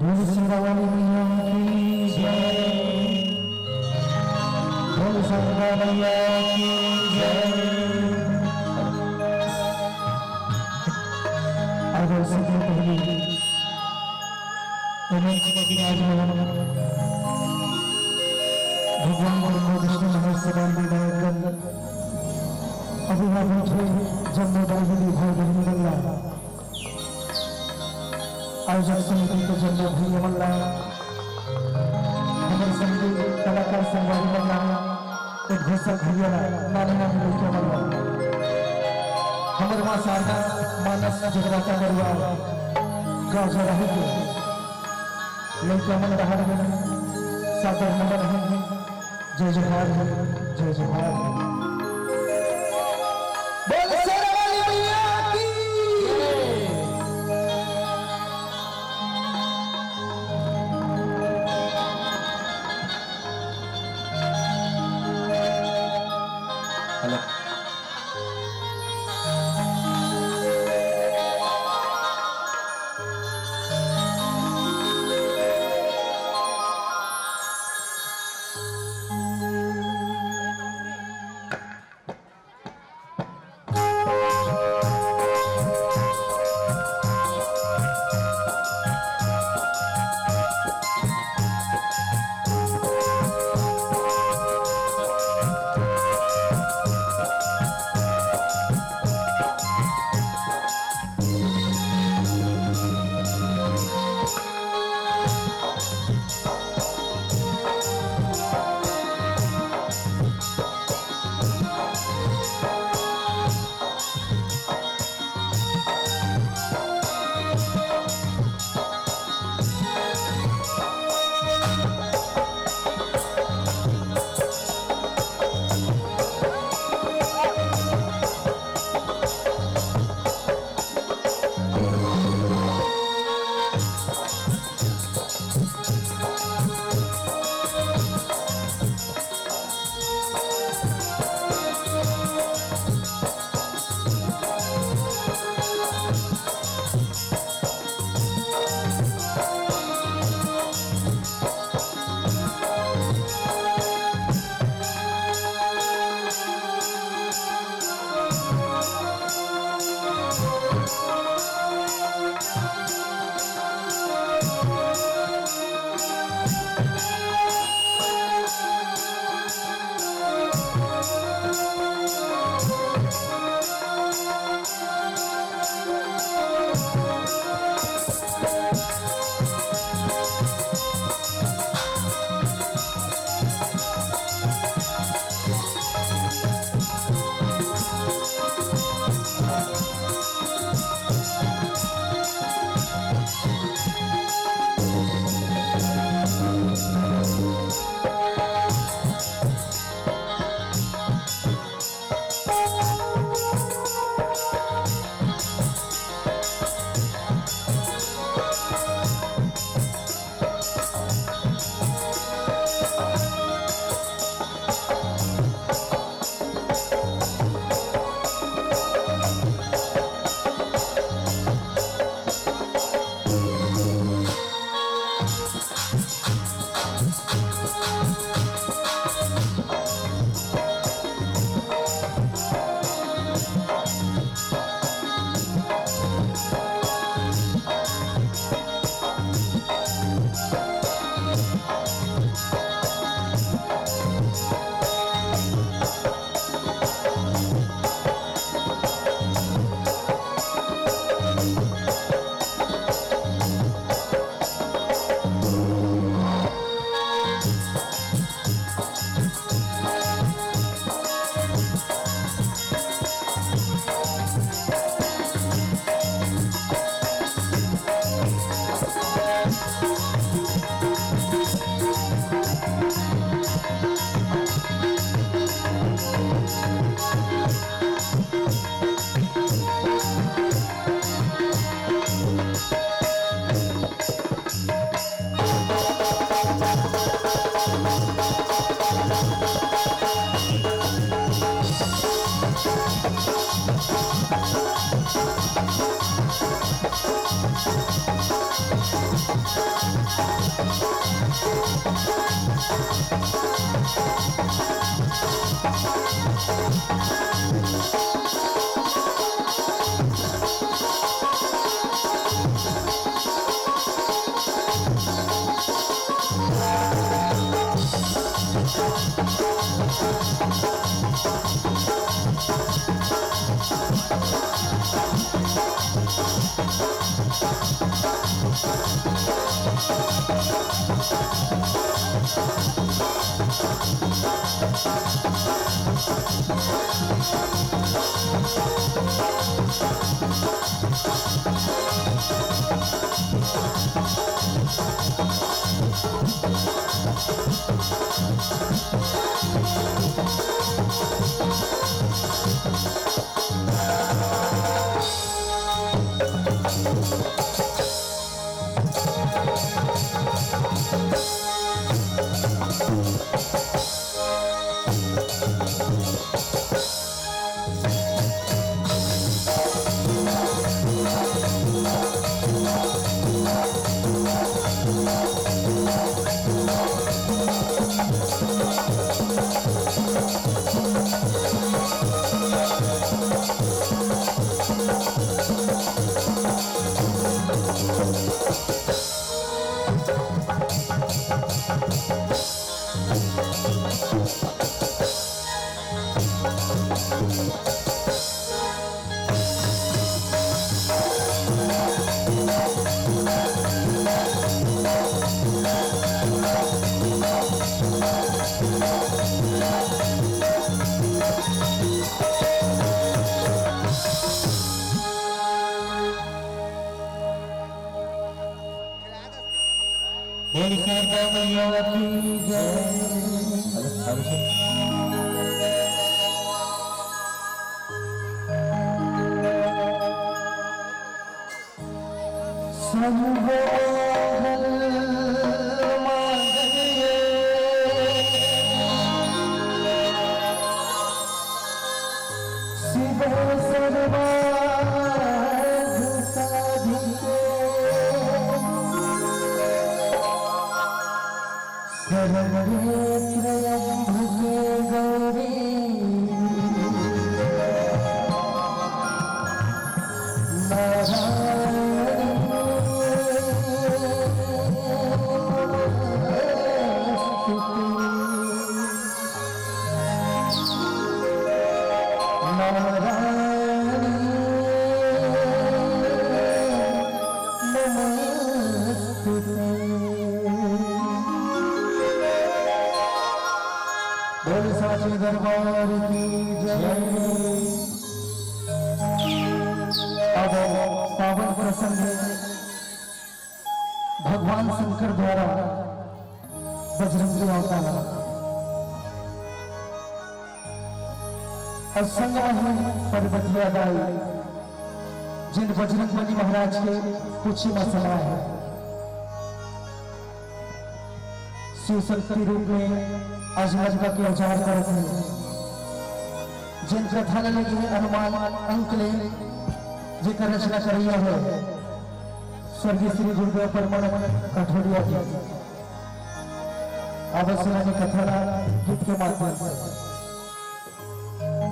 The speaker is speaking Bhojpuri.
बोल सिंगावाली मैया की जय। बोल संगा मैया की जय। और सबसे पहले भगवान कृष्ण महोत्सव अभिभावक थे जन्मदायी भाई बहनी मल्ला आयोजक समिति के जन्म भाई मल्ला हमारे संगीत कलाकार संगवारी मल्ला एक घोषक भैया नानी नानी लड़के मल्ला हमारे माँ शारदा मानस जगराता परिवार गाँव जराही के लड़के मन रहा सादर नंबर है जय जोहार है जय जोहार है। दरबार की जय। अब पावन प्रसंग है भगवान शंकर द्वारा बजरंगी अवतार और संग पर्वतिया गाई जिन बजरंगबली महाराज के कुछ ही मसला है शिव शक्ति रूप में अजमजगा के अवतार करते हैं जिन कथा लगी है अनुमान अंक ले जिनका रचना करिया है स्वर्गीय श्री गुरुदेव परमानंद कठोरिया जी अवश्य कथा गीत के माध्यम से